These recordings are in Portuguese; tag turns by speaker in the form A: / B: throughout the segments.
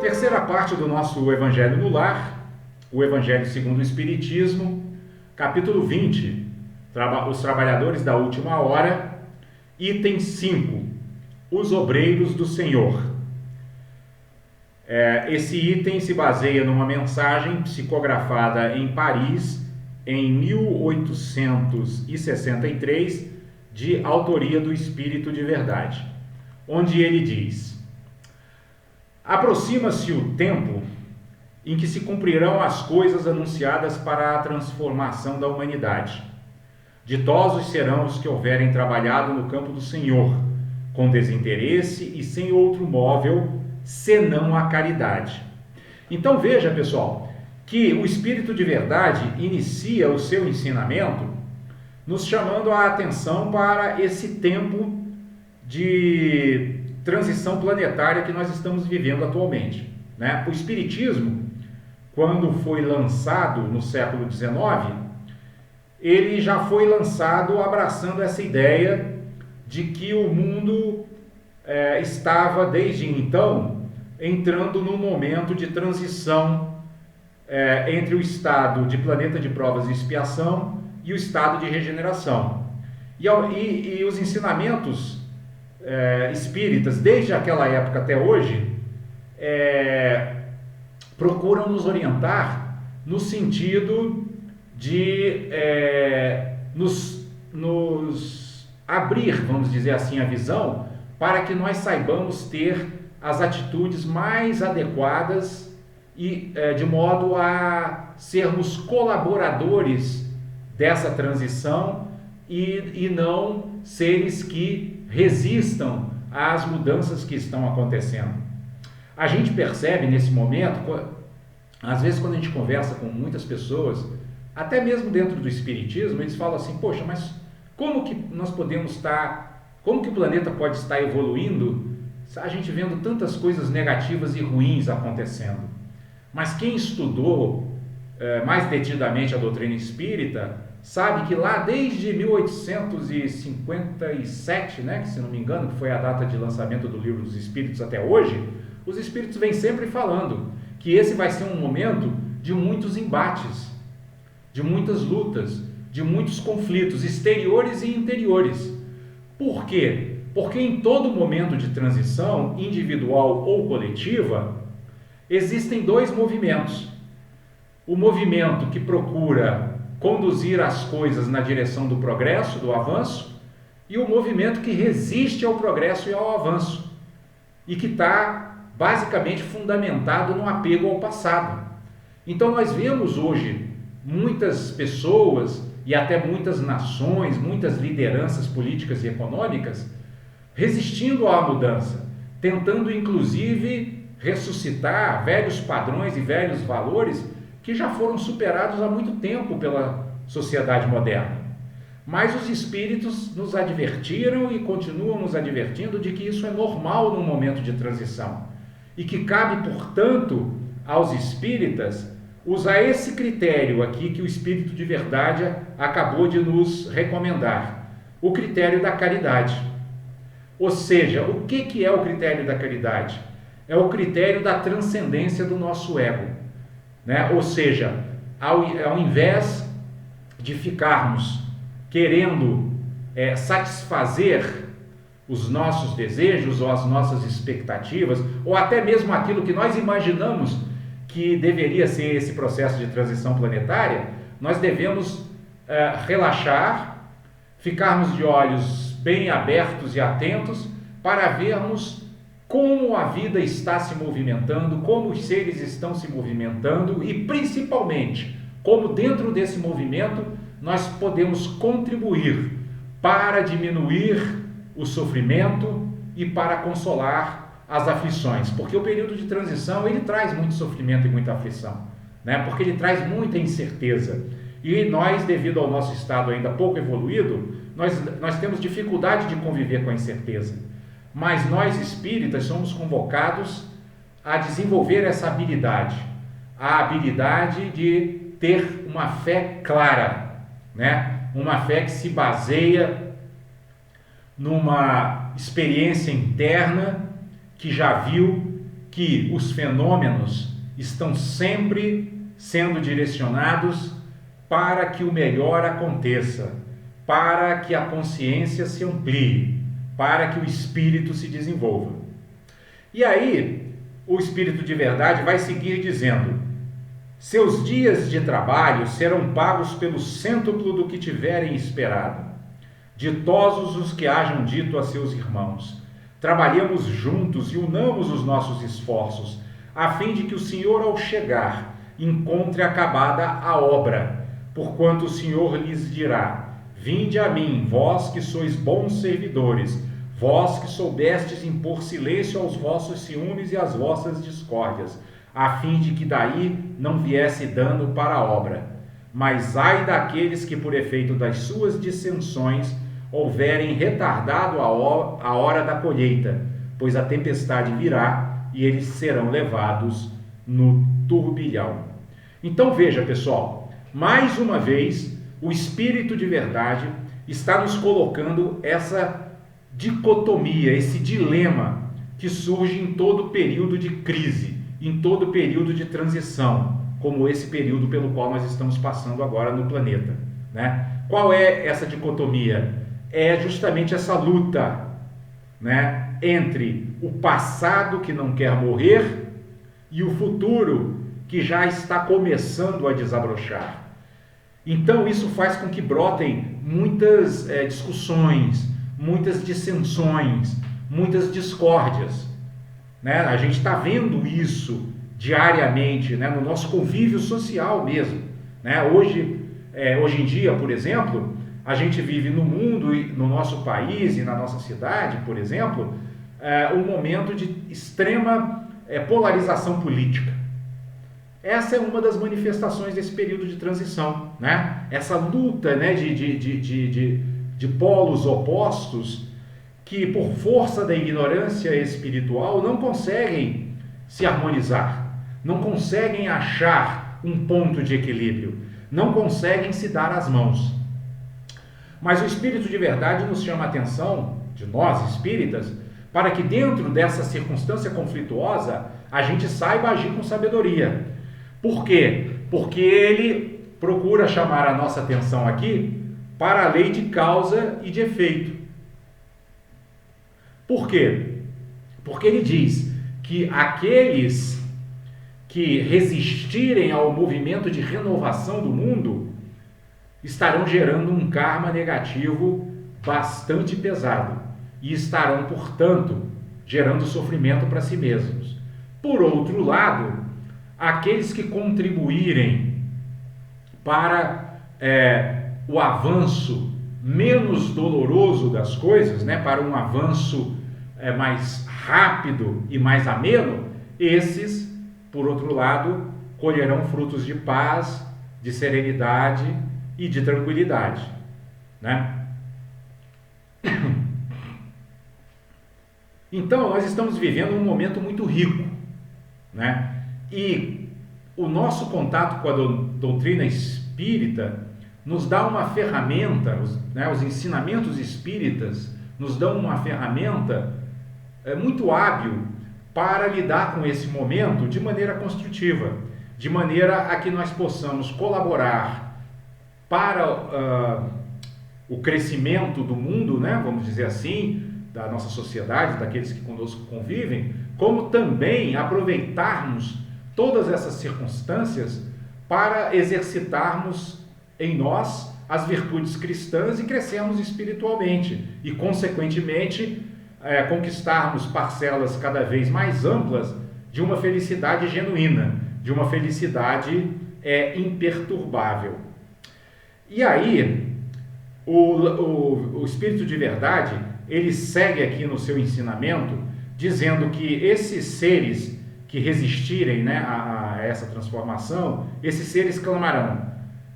A: Terceira parte do nosso Evangelho no Lar, o Evangelho segundo o Espiritismo, capítulo 20, os trabalhadores da última hora, item 5, os obreiros do Senhor. Esse item se baseia numa mensagem psicografada em Paris em 1863, de autoria do Espírito de Verdade, onde ele diz: aproxima-se o tempo em que se cumprirão as coisas anunciadas para a transformação da humanidade. Ditosos serão os que houverem trabalhado no campo do Senhor, com desinteresse e sem outro móvel, senão a caridade. Então veja, pessoal, que o Espírito de Verdade inicia o seu ensinamento nos chamando a atenção para esse tempo de transição planetária que nós estamos vivendo atualmente, né? O Espiritismo, quando foi lançado no século XIX, ele já foi lançado abraçando essa ideia de que o mundo estava, desde então, entrando num momento de transição entre o estado de planeta de provas e expiação e o estado de regeneração. E os ensinamentos espíritas, desde aquela época até hoje, procuram nos orientar no sentido de nos abrir, vamos dizer assim, a visão, para que nós saibamos ter as atitudes mais adequadas e de modo a sermos colaboradores dessa transição e não seres que resistam às mudanças que estão acontecendo. A gente percebe nesse momento, às vezes quando a gente conversa com muitas pessoas, até mesmo dentro do Espiritismo, eles falam assim: poxa, mas como que nós podemos estar, como que o planeta pode estar evoluindo, a gente vendo tantas coisas negativas e ruins acontecendo? Mas quem estudou mais detidamente a doutrina espírita sabe que lá desde 1857, né, que se não me engano, que foi a data de lançamento do Livro dos Espíritos até hoje, os Espíritos vêm sempre falando que esse vai ser um momento de muitos embates, de muitas lutas, de muitos conflitos exteriores e interiores. Por quê? Porque em todo momento de transição, individual ou coletiva, existem dois movimentos. O movimento que procura conduzir as coisas na direção do progresso, do avanço, e o movimento que resiste ao progresso e ao avanço, e que está basicamente fundamentado no apego ao passado. Então nós vemos hoje muitas pessoas e até muitas nações, muitas lideranças políticas e econômicas resistindo à mudança, tentando inclusive ressuscitar velhos padrões e velhos valores que já foram superados há muito tempo pela sociedade moderna. Mas os espíritos nos advertiram e continuam nos advertindo de que isso é normal num momento de transição e que cabe, portanto, aos espíritas usar esse critério aqui que o Espírito de Verdade acabou de nos recomendar, o critério da caridade. Ou seja, o que é o critério da caridade? É o critério da transcendência do nosso ego, né? Ou seja, ao invés de ficarmos querendo satisfazer os nossos desejos ou as nossas expectativas, ou até mesmo aquilo que nós imaginamos que deveria ser esse processo de transição planetária, nós devemos relaxar, ficarmos de olhos bem abertos e atentos para vermos como a vida está se movimentando, como os seres estão se movimentando e, principalmente, como dentro desse movimento nós podemos contribuir para diminuir o sofrimento e para consolar as aflições, porque o período de transição ele traz muito sofrimento e muita aflição, né? Porque ele traz muita incerteza e nós, devido ao nosso estado ainda pouco evoluído, nós temos dificuldade de conviver com a incerteza, mas nós espíritas somos convocados a desenvolver essa habilidade, a habilidade de ter uma fé clara, né? Uma fé que se baseia numa experiência interna que já viu que os fenômenos estão sempre sendo direcionados para que o melhor aconteça, para que a consciência se amplie, para que o espírito se desenvolva. E aí, o espírito de verdade vai seguir dizendo: seus dias de trabalho serão pagos pelo cêntuplo do que tiverem esperado. Ditosos os que hajam dito a seus irmãos: trabalhemos juntos e unamos os nossos esforços, a fim de que o Senhor, ao chegar, encontre acabada a obra, porquanto o Senhor lhes dirá: vinde a mim, vós que sois bons servidores, vós que soubestes impor silêncio aos vossos ciúmes e às vossas discórdias, a fim de que daí não viesse dano para a obra. Mas ai daqueles que, por efeito das suas dissensões, houverem retardado a hora da colheita, pois a tempestade virá e eles serão levados no turbilhão. Então veja, pessoal, mais uma vez o Espírito de verdade está nos colocando essa dicotomia, esse dilema que surge em todo período de crise, em todo período de transição, como esse período pelo qual nós estamos passando agora no planeta, né? Qual é essa dicotomia? É justamente essa luta, né, entre o passado que não quer morrer e o futuro que já está começando a desabrochar. Então isso faz com que brotem muitas discussões, muitas dissensões, muitas discórdias, né? A gente está vendo isso diariamente, né, no nosso convívio social mesmo, né? Hoje em dia, por exemplo, a gente vive no mundo, no nosso país e na nossa cidade, por exemplo, um momento de extrema polarização política. Essa é uma das manifestações desse período de transição, né? Essa luta, né, de polos opostos que, por força da ignorância espiritual, não conseguem se harmonizar, não conseguem achar um ponto de equilíbrio, não conseguem se dar as mãos. Mas o Espírito de verdade nos chama a atenção, de nós espíritas, para que dentro dessa circunstância conflituosa a gente saiba agir com sabedoria. Por quê? Porque ele procura chamar a nossa atenção aqui para a lei de causa e de efeito. Por quê? Porque ele diz que aqueles que resistirem ao movimento de renovação do mundo estarão gerando um karma negativo bastante pesado e estarão, portanto, gerando sofrimento para si mesmos. Por outro lado, aqueles que contribuírem para o avanço menos doloroso das coisas, né, para um avanço mais rápido e mais ameno, esses, por outro lado, colherão frutos de paz, de serenidade e de tranquilidade, né? Então, nós estamos vivendo um momento muito rico, né? E o nosso contato com a doutrina espírita nos dá uma ferramenta, os ensinamentos espíritas nos dão uma ferramenta muito hábil para lidar com esse momento de maneira construtiva, de maneira a que nós possamos colaborar para o crescimento do mundo, né, vamos dizer assim, da nossa sociedade, daqueles que conosco convivem, como também aproveitarmos todas essas circunstâncias para exercitarmos em nós as virtudes cristãs e crescermos espiritualmente e, consequentemente, conquistarmos parcelas cada vez mais amplas de uma felicidade genuína, de uma felicidade imperturbável. E aí, o Espírito de Verdade, ele segue aqui no seu ensinamento, dizendo que esses seres que resistirem, né, a essa transformação, esses seres clamarão: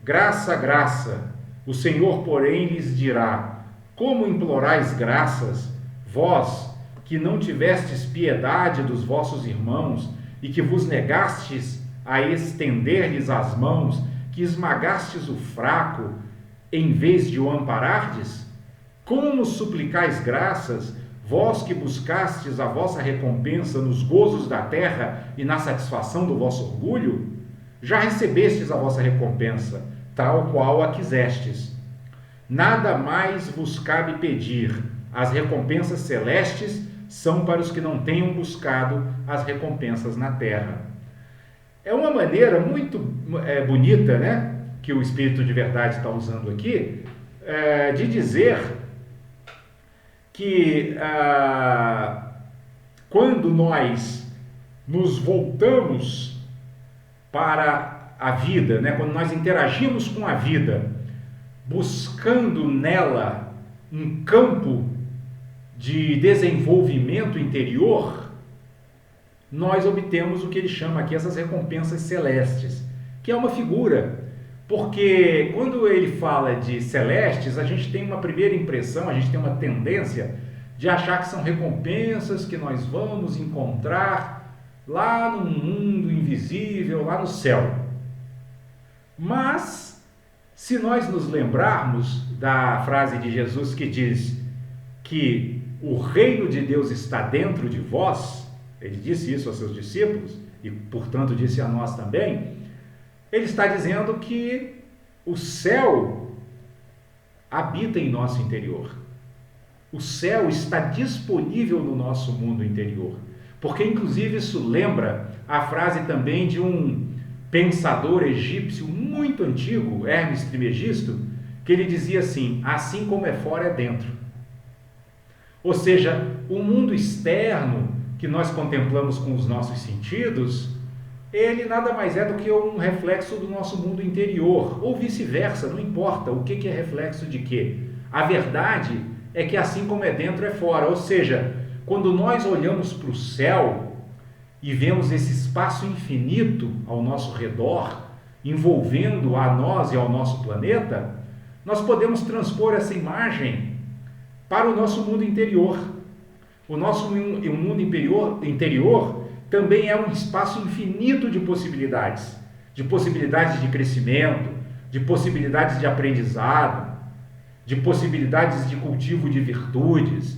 A: graça, graça. O Senhor, porém, lhes dirá: como implorais graças, vós que não tivestes piedade dos vossos irmãos e que vos negastes a estender-lhes as mãos, que esmagastes o fraco em vez de o amparardes? Como suplicais graças, vós que buscastes a vossa recompensa nos gozos da terra e na satisfação do vosso orgulho, já recebestes a vossa recompensa, tal qual a quisestes. Nada mais vos cabe pedir, as recompensas celestes são para os que não tenham buscado as recompensas na terra. É uma maneira muito bonita, né, que o Espírito de Verdade está usando aqui, de dizer que quando nós nos voltamos para a vida, né, quando nós interagimos com a vida, buscando nela um campo de desenvolvimento interior, nós obtemos o que ele chama aqui essas recompensas celestes, que é uma figura, porque quando ele fala de celestes, a gente tem uma primeira impressão, a gente tem uma tendência de achar que são recompensas que nós vamos encontrar lá no mundo invisível, lá no céu. Mas, se nós nos lembrarmos da frase de Jesus que diz que o reino de Deus está dentro de vós, ele disse isso aos seus discípulos e, portanto, disse a nós também, ele está dizendo que o céu habita em nosso interior. O céu está disponível no nosso mundo interior. Porque, inclusive, isso lembra a frase também de um pensador egípcio muito antigo, Hermes Trismegisto, que ele dizia assim: assim como é fora, é dentro. Ou seja, o mundo externo que nós contemplamos com os nossos sentidos, ele nada mais é do que um reflexo do nosso mundo interior, ou vice-versa, não importa o que é reflexo de quê. A verdade é que assim como é dentro, é fora. Ou seja, quando nós olhamos para o céu e vemos esse espaço infinito ao nosso redor, envolvendo a nós e ao nosso planeta, nós podemos transpor essa imagem para o nosso mundo interior. O nosso mundo interior também é um espaço infinito de possibilidades de crescimento, de possibilidades de aprendizado, de possibilidades de cultivo de virtudes,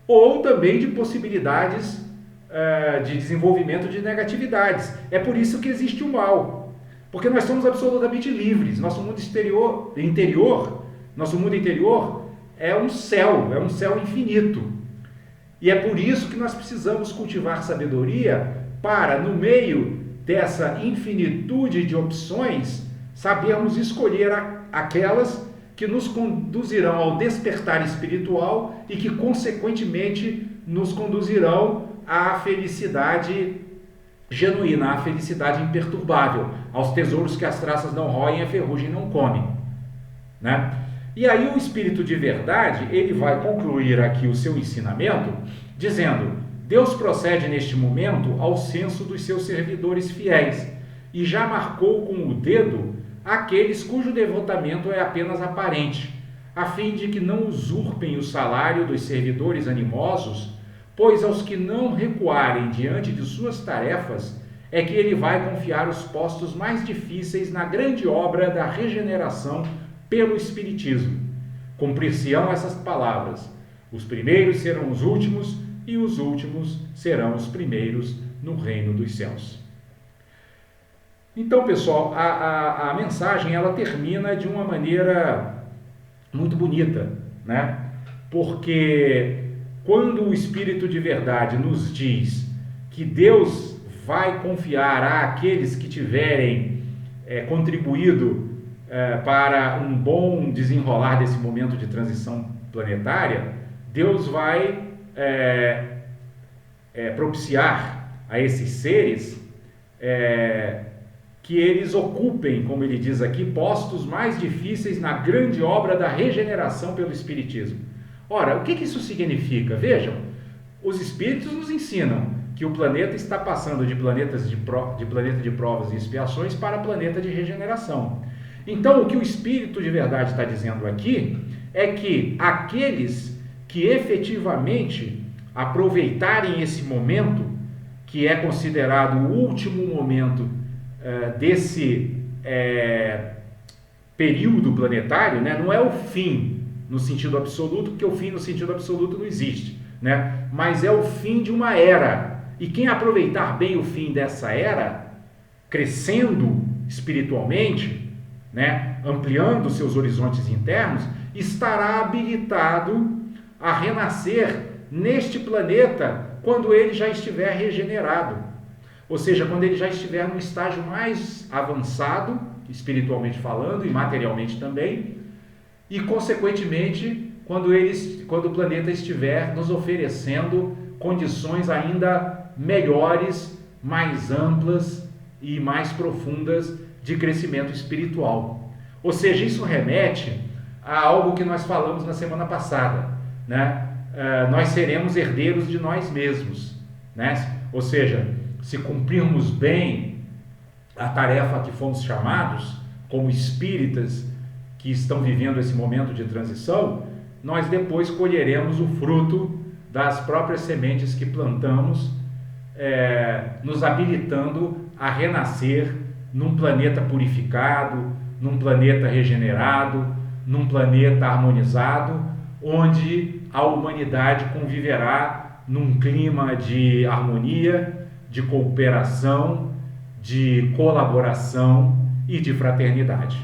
A: ou também de possibilidades de desenvolvimento de negatividades. É por isso que existe o mal, porque nós somos absolutamente livres. Nosso mundo interior é um céu infinito. E é por isso que nós precisamos cultivar sabedoria para, no meio dessa infinitude de opções, sabermos escolher aquelas que nos conduzirão ao despertar espiritual e que, consequentemente, nos conduzirão à felicidade genuína, à felicidade imperturbável, aos tesouros que as traças não roem e a ferrugem não come, né? E aí o Espírito de Verdade, ele vai concluir aqui o seu ensinamento, dizendo: Deus procede neste momento ao censo dos seus servidores fiéis, e já marcou com o dedo aqueles cujo devotamento é apenas aparente, a fim de que não usurpem o salário dos servidores animosos, pois aos que não recuarem diante de suas tarefas, é que ele vai confiar os postos mais difíceis na grande obra da regeneração pelo Espiritismo. Cumprir-se-ão essas palavras: os primeiros serão os últimos e os últimos serão os primeiros no reino dos céus. Então, pessoal, a mensagem ela termina de uma maneira muito bonita, né? Porque quando o Espírito de Verdade nos diz que Deus vai confiar àqueles que tiverem contribuído para um bom desenrolar desse momento de transição planetária, Deus vai propiciar a esses seres que eles ocupem, como ele diz aqui, postos mais difíceis na grande obra da regeneração pelo Espiritismo. Ora, o que isso significa? Vejam, os Espíritos nos ensinam que o planeta está passando de planeta de provas e expiações para planeta de regeneração. Então, o que o Espírito de Verdade está dizendo aqui é que aqueles que efetivamente aproveitarem esse momento, que é considerado o último momento desse período planetário, né? Não é o fim no sentido absoluto, porque o fim no sentido absoluto não existe. né? Mas é o fim de uma era. E quem aproveitar bem o fim dessa era, crescendo espiritualmente, né? Ampliando seus horizontes internos, estará habilitado a renascer neste planeta quando ele já estiver regenerado. Ou seja, quando ele já estiver num estágio mais avançado, espiritualmente falando e materialmente também, e consequentemente quando o planeta estiver nos oferecendo condições ainda melhores, mais amplas e mais profundas de crescimento espiritual. Ou seja, isso remete a algo que nós falamos na semana passada, né? Nós seremos herdeiros de nós mesmos, né? Ou seja, se cumprirmos bem a tarefa que fomos chamados, como espíritas que estão vivendo esse momento de transição, nós depois colheremos o fruto das próprias sementes que plantamos, nos habilitando a renascer num planeta purificado, num planeta regenerado, num planeta harmonizado, onde a humanidade conviverá num clima de harmonia, de cooperação, de colaboração e de fraternidade.